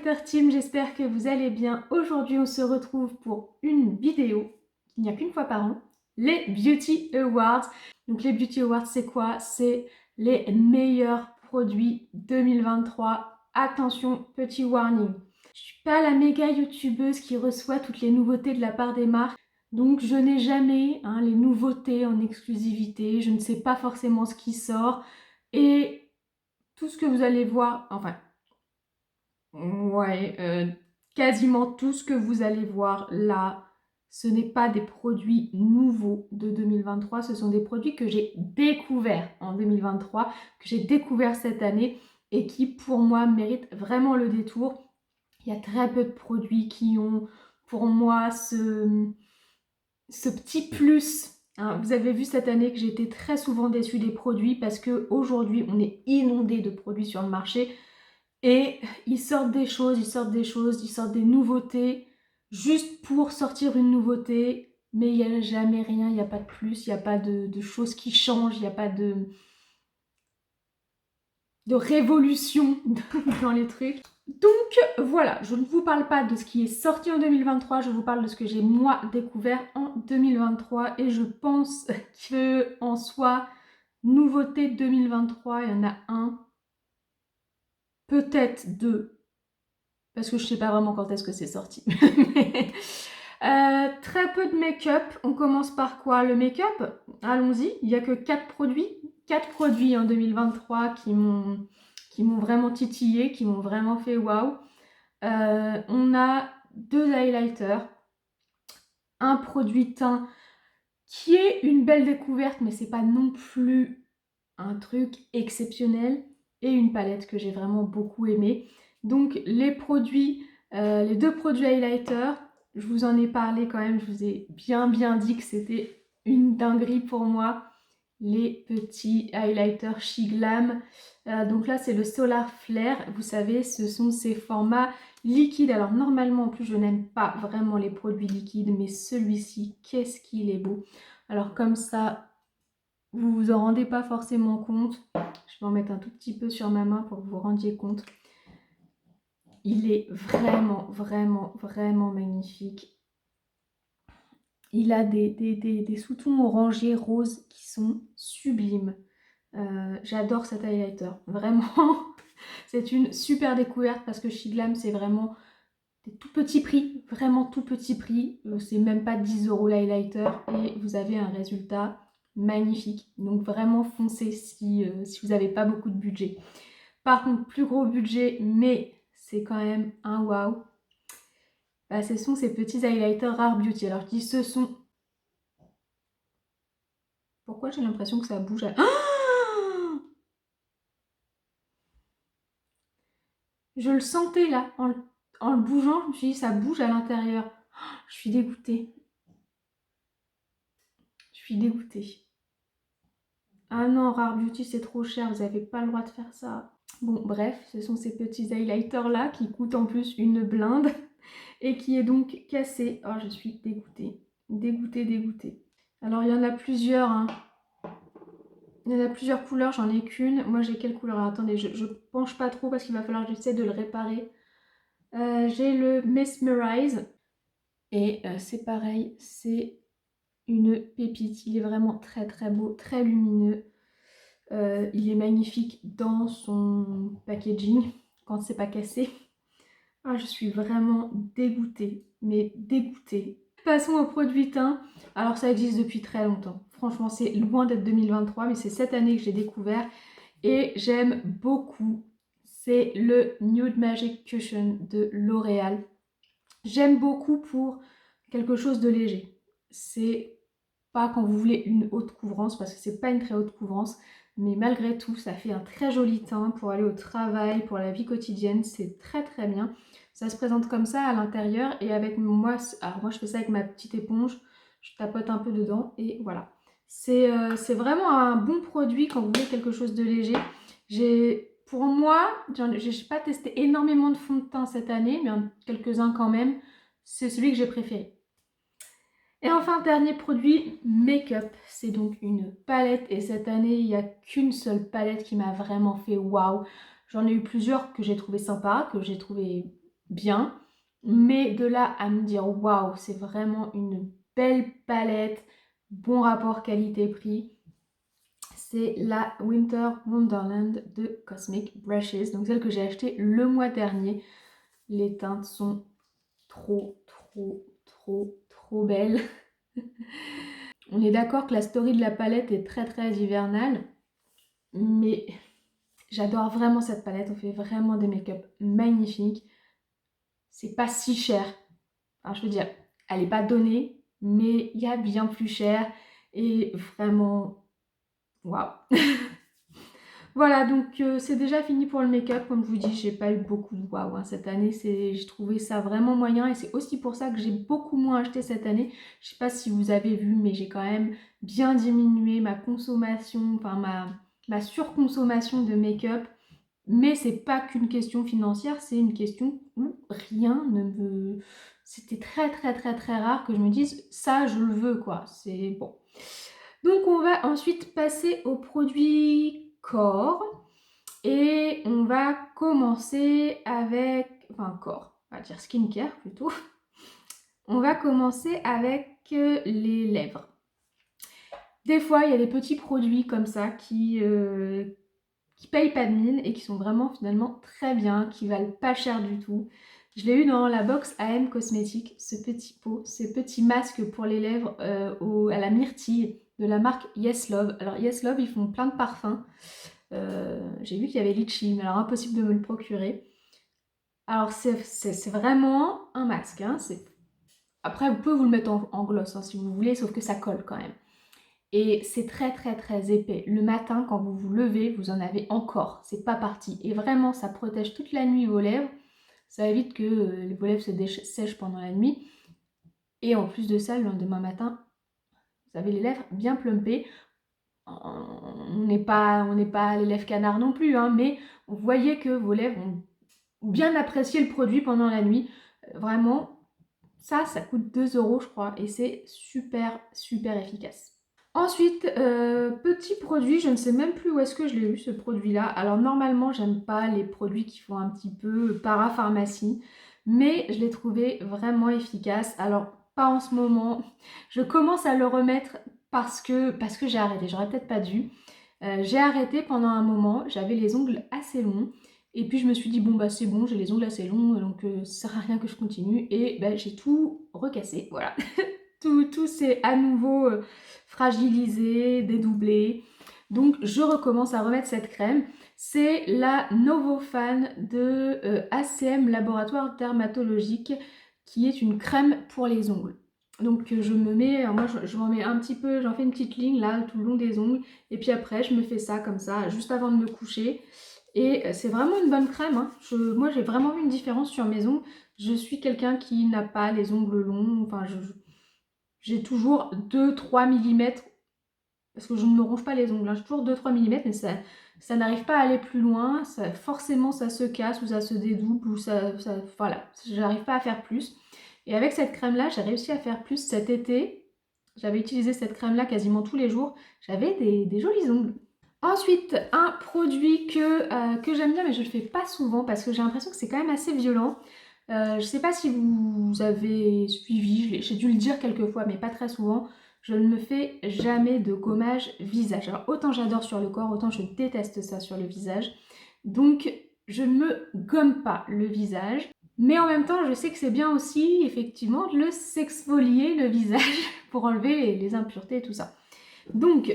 Glitter Team, j'espère que vous allez bien. Aujourd'hui, on se retrouve pour une vidéo, il n'y a qu'une fois par an, les Beauty Awards. Donc les Beauty Awards, c'est quoi? C'est les meilleurs produits 2023. Attention, petit warning. Je suis pas la méga youtubeuse qui reçoit toutes les nouveautés de la part des marques. Donc je n'ai jamais les nouveautés en exclusivité. Je ne sais pas forcément ce qui sort. Et tout ce que vous allez voir, enfin... Ouais, quasiment tout ce que vous allez voir là, ce n'est pas des produits nouveaux de 2023, ce sont des produits que j'ai découverts en 2023, que j'ai découverts cette année et qui pour moi méritent vraiment le détour. Il y a très peu de produits qui ont pour moi ce petit plus. Vous avez vu cette année que j'ai été très souvent déçue des produits parce qu'aujourd'hui on est inondé de produits sur le marché. Et ils sortent des choses, ils sortent des nouveautés, juste pour sortir une nouveauté, mais il n'y a jamais rien, il n'y a pas de plus, il n'y a pas de choses qui changent, il n'y a pas de révolution dans les trucs. Donc voilà, je ne vous parle pas de ce qui est sorti en 2023, je vous parle de ce que j'ai moi découvert en 2023 et je pense que en soi, nouveauté 2023, il y en a un, peut-être deux. Parce que je sais pas vraiment quand est-ce que c'est sorti. Très peu de make-up. On commence par quoi? Le make-up, allons-y. Il n'y a que 4 produits. 4 produits en 2023 qui m'ont vraiment titillé, qui m'ont vraiment fait waouh. On a 2 highlighters. Un produit teint qui est une belle découverte, mais c'est pas non plus un truc exceptionnel. Et une palette que j'ai vraiment beaucoup aimée. Donc les produits... les 2 produits highlighters, je vous en ai parlé quand même, je vous ai bien dit que c'était une dinguerie pour moi. Les petits highlighters She Glam. Donc là c'est le Solar Flare, vous savez ce sont ces formats liquides. Alors normalement en plus je n'aime pas vraiment les produits liquides, mais celui-ci, qu'est-ce qu'il est beau. Alors comme ça, vous vous en rendez pas forcément compte. Je vais en mettre un tout petit peu sur ma main pour que vous vous rendiez compte. Il est vraiment magnifique. Il a des sous-tons orangés roses qui sont sublimes. J'adore cet highlighter. Vraiment, c'est une super découverte parce que She Glam, c'est vraiment des tout petits prix. Vraiment tout petit prix. C'est même pas 10 € l'highlighter et vous avez un résultat magnifique. Donc vraiment foncez si vous n'avez pas beaucoup de budget. Par contre, plus gros budget, mais c'est quand même un waouh. Bah, ce sont ces petits highlighters Rare Beauty. Alors je dis ce sont... Pourquoi j'ai l'impression que ça bouge à... Ah, je le sentais là, en le bougeant, je me suis dit ça bouge à l'intérieur. Je suis dégoûtée. Je suis dégoûtée. Ah non, Rare Beauty c'est trop cher, vous n'avez pas le droit de faire ça. Bon bref, ce sont ces petits highlighters là qui coûtent en plus une blinde et qui est donc cassé. Oh je suis dégoûtée. Dégoûtée. Alors il y en a plusieurs hein. Il y en a plusieurs couleurs, j'en ai qu'une. Moi j'ai quelle couleur? Alors, attendez, je penche pas trop parce qu'il va falloir que j'essaie de le réparer. J'ai le Mesmerize. Et c'est pareil, c'est une pépite. Il est vraiment très beau, très lumineux. Il est magnifique dans son packaging, quand c'est pas cassé. Ah, je suis vraiment dégoûtée, mais dégoûtée. Passons au produit teint. Alors ça existe depuis très longtemps. Franchement, c'est loin d'être 2023, mais c'est cette année que j'ai découvert. Et j'aime beaucoup. C'est le Nude Magic Cushion de L'Oréal. J'aime beaucoup pour quelque chose de léger. C'est pas quand vous voulez une haute couvrance, parce que c'est pas une très haute couvrance. Mais malgré tout, ça fait un très joli teint pour aller au travail, pour la vie quotidienne. C'est très bien. Ça se présente comme ça à l'intérieur. Et avec moi, alors moi je fais ça avec ma petite éponge. Je tapote un peu dedans et voilà. C'est vraiment un bon produit quand vous voulez quelque chose de léger. Pour moi, j'ai pas testé énormément de fonds de teint cette année, mais quelques-uns quand même. C'est celui que j'ai préféré. Et enfin, dernier produit, make-up. C'est donc une palette et cette année, il n'y a qu'une seule palette qui m'a vraiment fait waouh. J'en ai eu plusieurs que j'ai trouvé sympas, que j'ai trouvé bien. Mais de là à me dire waouh, c'est vraiment une belle palette, bon rapport qualité-prix. C'est la Winter Wonderland de Cosmic Brushes, donc celle que j'ai achetée le mois dernier. Les teintes sont trop, trop, trop, trop belles. On est d'accord que la story de la palette est très, très hivernale, mais j'adore vraiment cette palette. On fait vraiment des make-up magnifiques. C'est pas si cher. Alors, je veux dire, elle n'est pas donnée, mais il y a bien plus cher. Et vraiment, waouh! Voilà, donc c'est déjà fini pour le make-up. Comme je vous dis, j'ai pas eu beaucoup de waouh hein, cette année. J'ai trouvé ça vraiment moyen et c'est aussi pour ça que j'ai beaucoup moins acheté cette année. Je sais pas si vous avez vu, mais j'ai quand même bien diminué ma consommation, enfin ma surconsommation de make-up. Mais c'est pas qu'une question financière, c'est une question où rien ne me... C'était très très très très rare que je me dise ça je le veux quoi. C'est bon. Donc on va ensuite passer aux produits corps. Et on va commencer avec... Enfin corps, on va dire skincare plutôt. On va commencer avec les lèvres. Des fois il y a des petits produits comme ça qui payent pas de mine et qui sont vraiment finalement très bien, qui valent pas cher du tout. Je l'ai eu dans la box AM Cosmétiques, ce petit pot, ces petits masques pour les lèvres à la myrtille de la marque Yes Love. Alors Yes Love, ils font plein de parfums. J'ai vu qu'il y avait litchi, mais alors impossible de me le procurer. Alors c'est vraiment un masque. Hein, après, vous pouvez vous le mettre en gloss hein, si vous voulez, sauf que ça colle quand même. Et c'est très très très épais. Le matin, quand vous vous levez, vous en avez encore. C'est pas parti. Et vraiment, ça protège toute la nuit vos lèvres. Ça évite que vos lèvres se sèchent pendant la nuit. Et en plus de ça, le lendemain matin, vous avez les lèvres bien plumpées. On n'est pas les lèvres canards non plus, hein, mais vous voyez que vos lèvres ont bien apprécié le produit pendant la nuit. Vraiment, ça coûte 2 € je crois. Et c'est super super efficace. Ensuite, petit produit, je ne sais même plus où est-ce que je l'ai eu ce produit-là. Alors normalement, j'aime pas les produits qui font un petit peu parapharmacie, mais je l'ai trouvé vraiment efficace. Alors pas en ce moment, je commence à le remettre parce que j'ai arrêté, j'aurais peut-être pas dû. J'ai arrêté pendant un moment, j'avais les ongles assez longs. Et puis je me suis dit, bon bah c'est bon, j'ai les ongles assez longs, donc ça sert à rien que je continue. Et bah, j'ai tout recassé, voilà. tout s'est à nouveau fragilisé, dédoublé. Donc je recommence à remettre cette crème. C'est la Novofan de ACM Laboratoire Dermatologique qui est une crème pour les ongles. Donc je me mets, moi je m'en mets un petit peu, j'en fais une petite ligne là tout le long des ongles et puis après je me fais ça comme ça juste avant de me coucher. Et c'est vraiment une bonne crème. Hein. Moi j'ai vraiment vu une différence sur mes ongles. Je suis quelqu'un qui n'a pas les ongles longs, enfin j'ai toujours 2-3 mm, parce que je ne me ronge pas les ongles, hein. J'ai toujours 2-3 mm, mais ça n'arrive pas à aller plus loin, forcément ça se casse, ou ça se dédouble, ou voilà, j'arrive pas à faire plus. Et avec cette crème-là, j'ai réussi à faire plus cet été. J'avais utilisé cette crème-là quasiment tous les jours, j'avais des jolis ongles. Ensuite, un produit que j'aime bien, mais je ne le fais pas souvent, parce que j'ai l'impression que c'est quand même assez violent. Je ne sais pas si vous avez suivi, j'ai dû le dire quelques fois, mais pas très souvent. Je ne me fais jamais de gommage visage. Alors autant j'adore sur le corps, autant je déteste ça sur le visage. Donc je ne me gomme pas le visage. Mais en même temps, je sais que c'est bien aussi, effectivement, de le s'exfolier le visage pour enlever les impuretés et tout ça. Donc,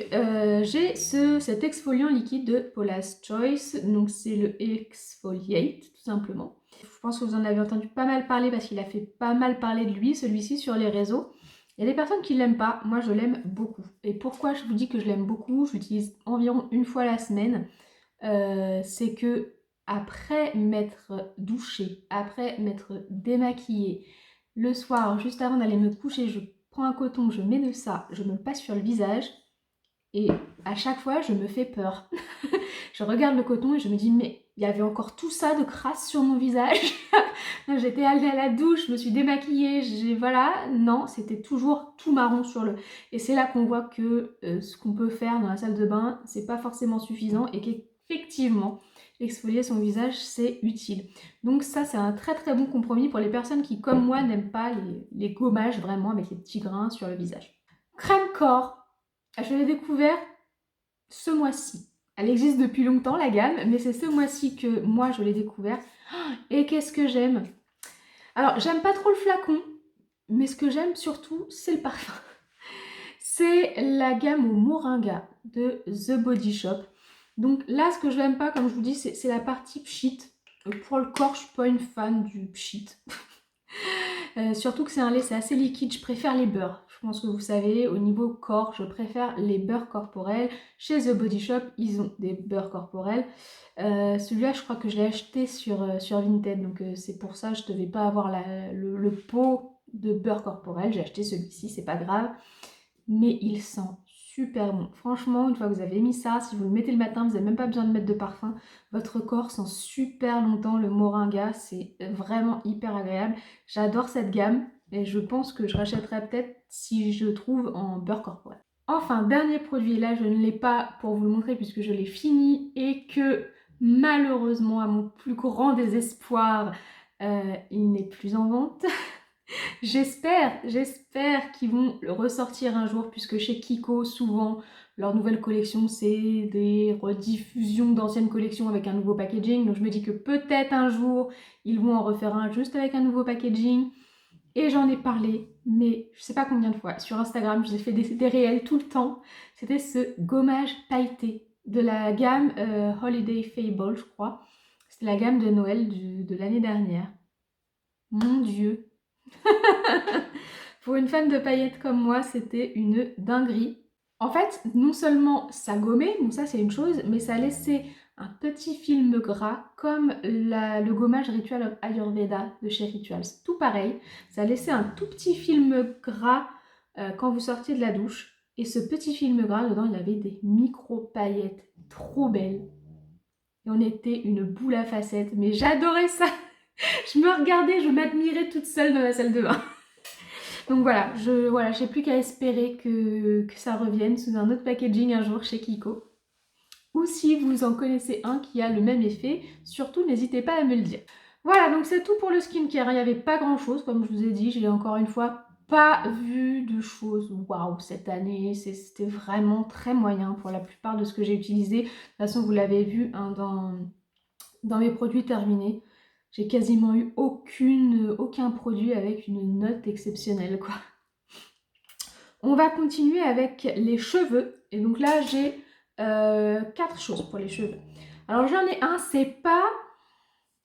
j'ai cet exfoliant liquide de Paula's Choice. Donc, c'est le Exfoliate, tout simplement. Je pense que vous en avez entendu pas mal parler parce qu'il a fait pas mal parler de lui, celui-ci, sur les réseaux. Il y a des personnes qui ne l'aiment pas. Moi, je l'aime beaucoup. Et pourquoi je vous dis que je l'aime beaucoup? Je l'utilise environ une fois la semaine. C'est que après m'être douchée, après m'être démaquillée, le soir, juste avant d'aller me coucher, je prends un coton, je mets de ça, je me le passe sur le visage et à chaque fois, je me fais peur. Je regarde le coton et je me dis, mais il y avait encore tout ça de crasse sur mon visage. J'étais allée à la douche, je me suis démaquillée, voilà. Non, c'était toujours tout marron sur le... Et c'est là qu'on voit que ce qu'on peut faire dans la salle de bain, c'est pas forcément suffisant et qu'effectivement, exfolier son visage, c'est utile. Donc ça, c'est un très très bon compromis pour les personnes qui, comme moi, n'aiment pas les gommages vraiment avec les petits grains sur le visage. Crème corps, je l'ai découvert ce mois-ci. Elle existe depuis longtemps la gamme, mais c'est ce mois-ci que moi je l'ai découvert. Et qu'est-ce que j'aime? Alors j'aime pas trop le flacon, mais ce que j'aime surtout c'est le parfum. C'est la gamme au moringa de The Body Shop. Donc là ce que je n'aime pas, comme je vous dis, c'est la partie pchit. Pour le corps, je suis pas une fan du pchit. Surtout que c'est un lait, c'est assez liquide, je préfère les beurres. Je pense que vous savez, au niveau corps, je préfère les beurres corporels. Chez The Body Shop, ils ont des beurres corporels. Celui-là, je crois que je l'ai acheté sur Vinted, donc c'est pour ça, je ne devais pas avoir le pot de beurre corporel. J'ai acheté celui-ci, c'est pas grave. Mais il sent super bon. Franchement, une fois que vous avez mis ça, si vous le mettez le matin, vous n'avez même pas besoin de mettre de parfum. Votre corps sent super longtemps le moringa. C'est vraiment hyper agréable. J'adore cette gamme et je pense que je rachèterai peut-être si je trouve en beurre corporel. Enfin, dernier produit, là je ne l'ai pas pour vous le montrer puisque je l'ai fini et que malheureusement, à mon plus grand désespoir, il n'est plus en vente. J'espère qu'ils vont le ressortir un jour, puisque chez Kiko, souvent, leur nouvelle collection, c'est des rediffusions d'anciennes collections avec un nouveau packaging. Donc je me dis que peut-être un jour, ils vont en refaire un juste avec un nouveau packaging. Et j'en ai parlé, mais je sais pas combien de fois. Sur Instagram, j'ai fait des réels tout le temps. C'était ce gommage pailleté de la gamme Holiday Fable, je crois. C'était la gamme de Noël de l'année dernière. Mon Dieu! Pour une fan de paillettes comme moi, c'était une dinguerie. En fait, non seulement ça gommait, donc ça c'est une chose, mais ça laissait un petit film gras comme le gommage Ritual of Ayurveda de chez Rituals. Tout pareil, ça laissait un tout petit film gras quand vous sortiez de la douche. Et ce petit film gras, dedans, il y avait des micro-paillettes trop belles. Et on était une boule à facettes, mais j'adorais ça. Je me regardais, je m'admirais toute seule dans la salle de bain. Donc voilà, j'ai plus qu'à espérer que ça revienne sous un autre packaging un jour chez Kiko. Ou si vous en connaissez un qui a le même effet, surtout n'hésitez pas à me le dire. Voilà, donc c'est tout pour le skincare. Il n'y avait pas grand chose, comme je vous ai dit, j'ai encore une fois pas vu de choses waouh cette année. C'était vraiment très moyen pour la plupart de ce que j'ai utilisé. De toute façon, vous l'avez vu hein, dans mes produits terminés. J'ai quasiment eu aucun produit avec une note exceptionnelle, quoi. On va continuer avec les cheveux. Et donc là, j'ai 4 choses pour les cheveux. Alors j'en ai un, c'est pas...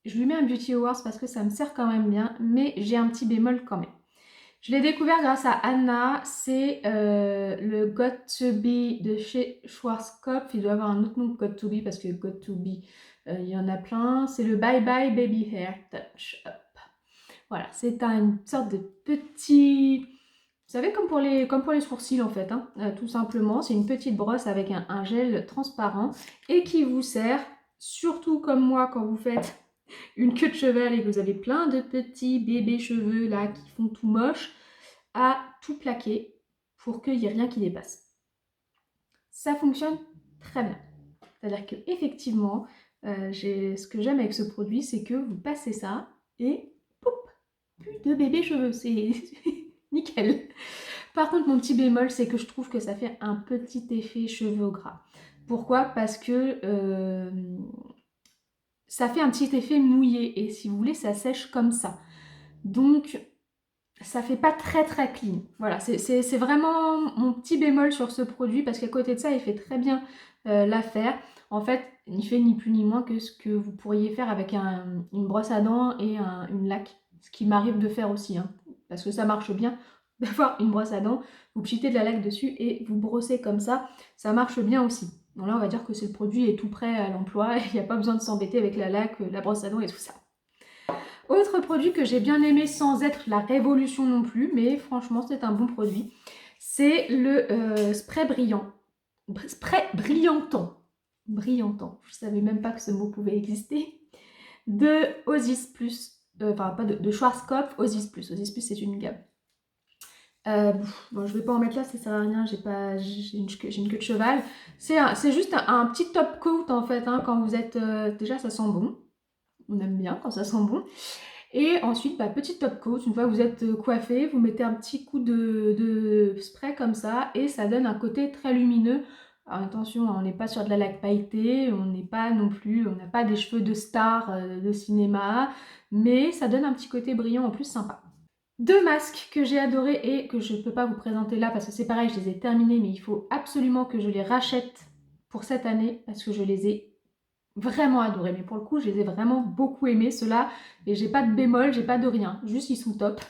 Je lui mets un Beauty Awards parce que ça me sert quand même bien, mais j'ai un petit bémol quand même. Je l'ai découvert grâce à Anna, c'est le Got To Be de chez Schwarzkopf. Il doit avoir un autre nom que Got To Be parce que Got To Be, il y en a plein. C'est le Bye Bye Baby Hair Touch Up. Voilà, c'est une sorte de petit... Vous savez, comme pour les sourcils en fait, hein, tout simplement. C'est une petite brosse avec un gel transparent et qui vous sert, surtout comme moi quand vous faites une queue de cheval et que vous avez plein de petits bébés cheveux là qui font tout moche, à tout plaquer pour qu'il n'y ait rien qui dépasse. Ça fonctionne très bien. C'est-à-dire que effectivement, ce que j'aime avec ce produit, c'est que vous passez ça et poup, plus de bébés cheveux, c'est nickel. Par contre, mon petit bémol, c'est que je trouve que ça fait un petit effet cheveux gras. Pourquoi? Parce que ça fait un petit effet mouillé et si vous voulez, ça sèche comme ça. Donc, ça fait pas très très clean. Voilà, c'est vraiment mon petit bémol sur ce produit parce qu'à côté de ça, il fait très bien l'affaire. En fait, il fait ni plus ni moins que ce que vous pourriez faire avec une brosse à dents et une laque. Ce qui m'arrive de faire aussi, hein, parce que ça marche bien d'avoir une brosse à dents, vous pchitez de la laque dessus et vous brossez comme ça marche bien aussi. Donc là, on va dire que ce produit est tout prêt à l'emploi, il n'y a pas besoin de s'embêter avec la laque, la brosse à dents et tout ça. Autre produit que j'ai bien aimé sans être la révolution non plus, mais franchement c'est un bon produit, c'est le spray brillant. Spray brillantant. Brillantant, je savais même pas que ce mot pouvait exister. De Osis Plus, enfin pas de Schwarzkopf, Osis Plus. Osis Plus c'est une gamme. Bon, je vais pas en mettre là, ça sert à rien, j'ai une queue de cheval. C'est juste un petit top coat en fait, hein, quand vous êtes... déjà ça sent bon, on aime bien quand ça sent bon. Et ensuite, petit top coat, une fois que vous êtes coiffé, vous mettez un petit coup de spray comme ça et ça donne un côté très lumineux. Alors attention, on n'est pas sur de la laque pailletée, on n'est pas non plus, on n'a pas des cheveux de star de cinéma, mais ça donne un petit côté brillant en plus sympa. Deux masques que j'ai adorés et que je ne peux pas vous présenter là parce que c'est pareil, je les ai terminés, mais il faut absolument que je les rachète pour cette année parce que je les ai vraiment adorés. Mais pour le coup, je les ai vraiment beaucoup aimés, ceux-là. Et j'ai pas de bémol, j'ai pas de rien. Juste, ils sont top.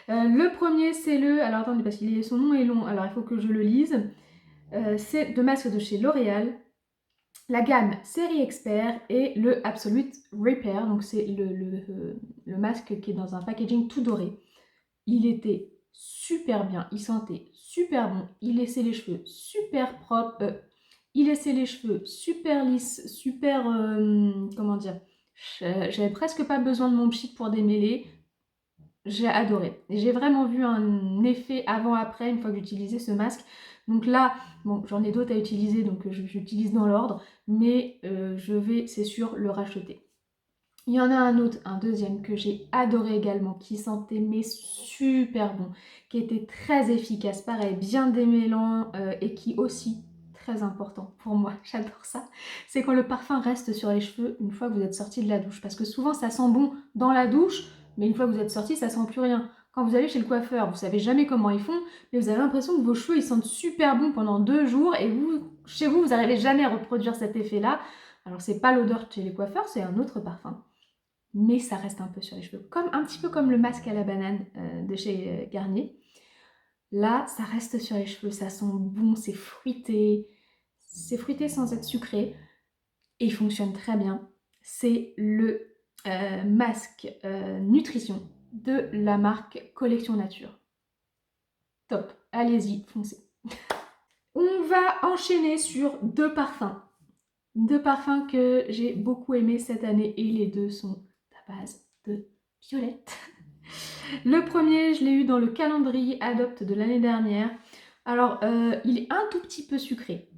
Le premier, c'est le... Alors attendez, parce que son nom est long, alors il faut que je le lise. C'est deux masques de chez L'Oréal. La gamme Série Expert et le Absolute Repair. Donc c'est le masque qui est dans un packaging tout doré. Il était super bien, il sentait super bon, il laissait les cheveux super propres, il laissait les cheveux super lisses, super... comment dire, j'avais presque pas besoin de mon pchit pour démêler. J'ai adoré. J'ai vraiment vu un effet avant-après une fois que j'utilisais ce masque. Donc là, bon, j'en ai d'autres à utiliser, donc j'utilise dans l'ordre, mais je vais, c'est sûr, le racheter. Il y en a un autre, un deuxième que j'ai adoré également, qui sentait mais super bon, qui était très efficace, pareil, bien démêlant et qui aussi, très important pour moi, j'adore ça, c'est quand le parfum reste sur les cheveux une fois que vous êtes sorti de la douche. Parce que souvent ça sent bon dans la douche, mais une fois que vous êtes sorti, ça sent plus rien. Quand vous allez chez le coiffeur, vous savez jamais comment ils font, mais vous avez l'impression que vos cheveux ils sentent super bon pendant 2 jours et vous, chez vous, vous n'arrivez jamais à reproduire cet effet-là. Alors c'est pas l'odeur chez les coiffeurs, c'est un autre parfum. Mais ça reste un peu sur les cheveux, comme un petit peu comme le masque à la banane de chez Garnier. Là, ça reste sur les cheveux, ça sent bon, c'est fruité sans être sucré, et il fonctionne très bien. C'est le masque nutrition de la marque Collection Nature. Top, allez-y, foncez. On va enchaîner sur deux parfums. Deux parfums que j'ai beaucoup aimés cette année, et les deux sont à base de violette. Le premier, je l'ai eu dans le calendrier Adopt de l'année dernière. Alors, il est un tout petit peu sucré,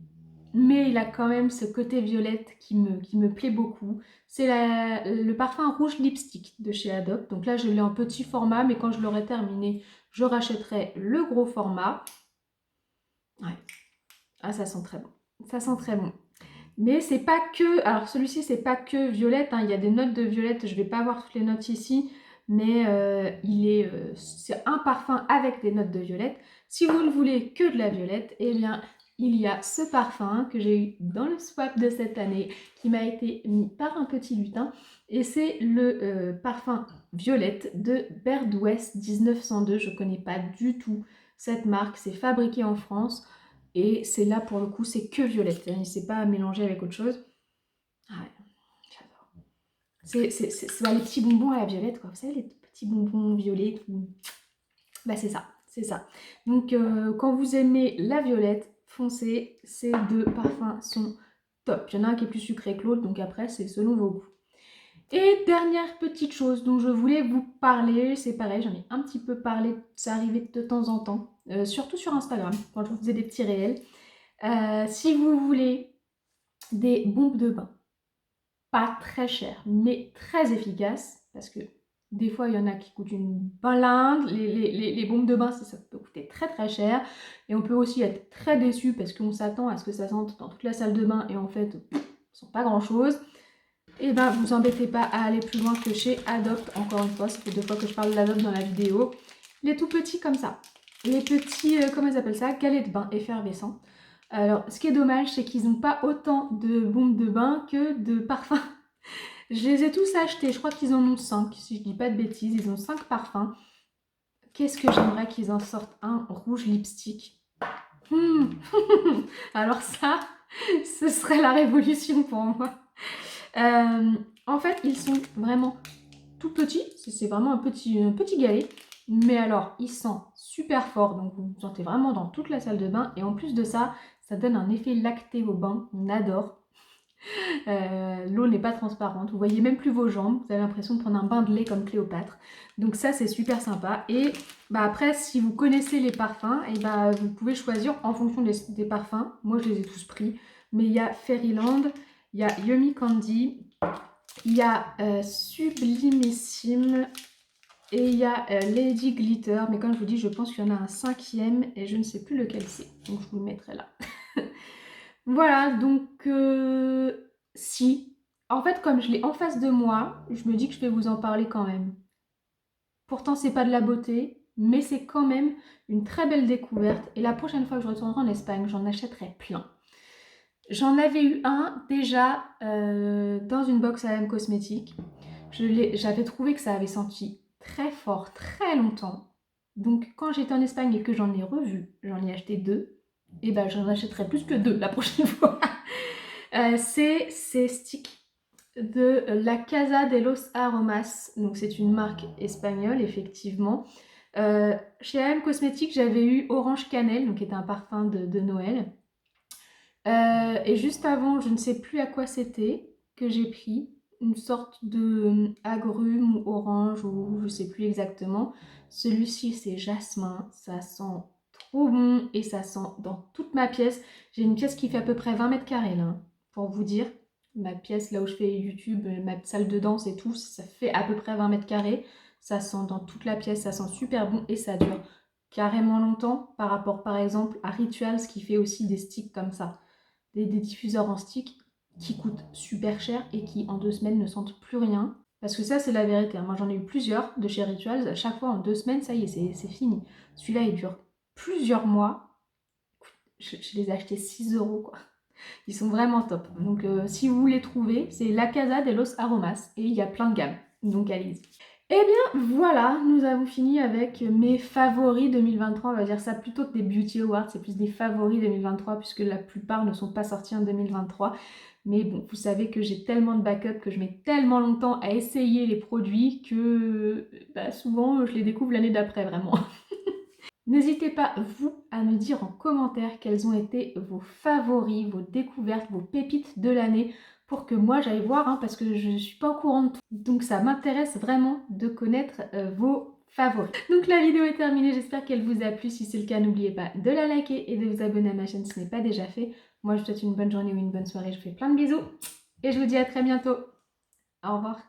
mais il a quand même ce côté violette qui me plaît beaucoup. C'est le parfum rouge lipstick de chez Adopt. Donc là, je l'ai en petit format, mais quand je l'aurai terminé, je rachèterai le gros format. Ouais. Ah, ça sent très bon. Ça sent très bon. Mais c'est pas que... Alors celui-ci, c'est pas que violette, hein. Il y a des notes de violette, je vais pas avoir toutes les notes ici, mais c'est un parfum avec des notes de violette. Si vous ne voulez que de la violette, eh bien, il y a ce parfum que j'ai eu dans le swap de cette année, qui m'a été mis par un petit lutin, et c'est le parfum violette de Bird West 1902. Je connais pas du tout cette marque, c'est fabriqué en France. Et c'est là, pour le coup, c'est que violette. Il ne s'est pas mélangé avec autre chose. Ah ouais, j'adore. C'est les petits bonbons à la violette, quoi. Vous savez, les petits bonbons violets. Bah, c'est ça, c'est ça. Donc, quand vous aimez la violette, foncez. Ces deux parfums sont top. Il y en a un qui est plus sucré que l'autre, donc après, c'est selon vos goûts. Et dernière petite chose dont je voulais vous parler, c'est pareil, j'en ai un petit peu parlé, ça arrivait de temps en temps, surtout sur Instagram, quand je vous faisais des petits réels. Si vous voulez des bombes de bain, pas très chères, mais très efficaces, parce que des fois, il y en a qui coûtent une blinde, les bombes de bain, ça peut coûter très très cher, et on peut aussi être très déçu parce qu'on s'attend à ce que ça sente dans toute la salle de bain, et en fait, ça sent pas grand-chose. Et ben, vous embêtez pas à aller plus loin que chez Adopt, encore une fois, ça fait 2 fois que je parle d'Adopt dans la vidéo. Les tout petits comme ça, les petits, comment ils appellent ça, galets de bain effervescents. Alors, ce qui est dommage, c'est qu'ils n'ont pas autant de bombes de bain que de parfums. Je les ai tous achetés, je crois qu'ils en ont 5, si je dis pas de bêtises, ils ont 5 parfums. Qu'est-ce que j'aimerais qu'ils en sortent un rouge lipstick. Alors ça, ce serait la révolution pour moi. En fait, ils sont vraiment tout petits, c'est vraiment un petit galet. Mais alors, il sent super fort, donc vous sentez vraiment dans toute la salle de bain. Et en plus de ça, ça donne un effet lacté au bain, on adore. L'eau n'est pas transparente, vous voyez même plus vos jambes, vous avez l'impression de prendre un bain de lait comme Cléopâtre. Donc ça c'est super sympa. Et bah, après si vous connaissez les parfums, et bah, vous pouvez choisir en fonction des parfums. Moi je les ai tous pris, mais il y a Fairyland, il y a Yummy Candy, il y a Sublimissime et il y a Lady Glitter. Mais comme je vous dis, je pense qu'il y en a un 5e et je ne sais plus lequel c'est. Donc je vous le mettrai là. Voilà, donc si. En fait, comme je l'ai en face de moi, je me dis que je vais vous en parler quand même. Pourtant, c'est pas de la beauté, mais c'est quand même une très belle découverte. Et la prochaine fois que je retournerai en Espagne, j'en achèterai plein. J'en avais eu un déjà dans une box AM cosmétique. J'avais trouvé que ça avait senti très fort, très longtemps. Donc quand j'étais en Espagne et que j'en ai revu, j'en ai acheté 2. Et ben j'en achèterai plus que 2 la prochaine fois. C'est ces sticks de la Casa de los Aromas. Donc c'est une marque espagnole effectivement. Chez AM Cosmétiques, j'avais eu Orange Cannelle, donc qui est un parfum de Noël. Et juste avant, je ne sais plus à quoi c'était que j'ai pris, une sorte de agrume ou orange ou je sais plus exactement. Celui-ci c'est jasmin, ça sent trop bon et ça sent dans toute ma pièce. J'ai une pièce qui fait à peu près 20 mètres carrés là, hein, pour vous dire. Ma pièce là où je fais YouTube, ma salle de danse et tout, ça fait à peu près 20 mètres carrés. Ça sent dans toute la pièce, ça sent super bon et ça dure carrément longtemps par rapport par exemple à Rituals qui fait aussi des sticks comme ça. Des diffuseurs en stick qui coûtent super cher et qui en 2 semaines ne sentent plus rien. Parce que ça c'est la vérité, hein. Moi j'en ai eu plusieurs de chez Rituals, à chaque fois en 2 semaines ça y est, c'est fini. Celui-là il dure plusieurs mois, je les ai achetés 6 € quoi. Ils sont vraiment top. Donc si vous voulez trouver, c'est La Casa de los Aromas et il y a plein de gammes, donc allez-y. Eh bien voilà, nous avons fini avec mes favoris 2023, on va dire ça plutôt que des Beauty Awards, c'est plus des favoris 2023 puisque la plupart ne sont pas sortis en 2023. Mais bon, vous savez que j'ai tellement de backup, que je mets tellement longtemps à essayer les produits que bah, souvent je les découvre l'année d'après vraiment. N'hésitez pas, vous, à me dire en commentaire quels ont été vos favoris, vos découvertes, vos pépites de l'année pour que moi j'aille voir, hein, parce que je ne suis pas au courant de tout. Donc ça m'intéresse vraiment de connaître vos favoris. Donc la vidéo est terminée, j'espère qu'elle vous a plu. Si c'est le cas, n'oubliez pas de la liker et de vous abonner à ma chaîne si ce n'est pas déjà fait. Moi je vous souhaite une bonne journée ou une bonne soirée, je vous fais plein de bisous et je vous dis à très bientôt. Au revoir.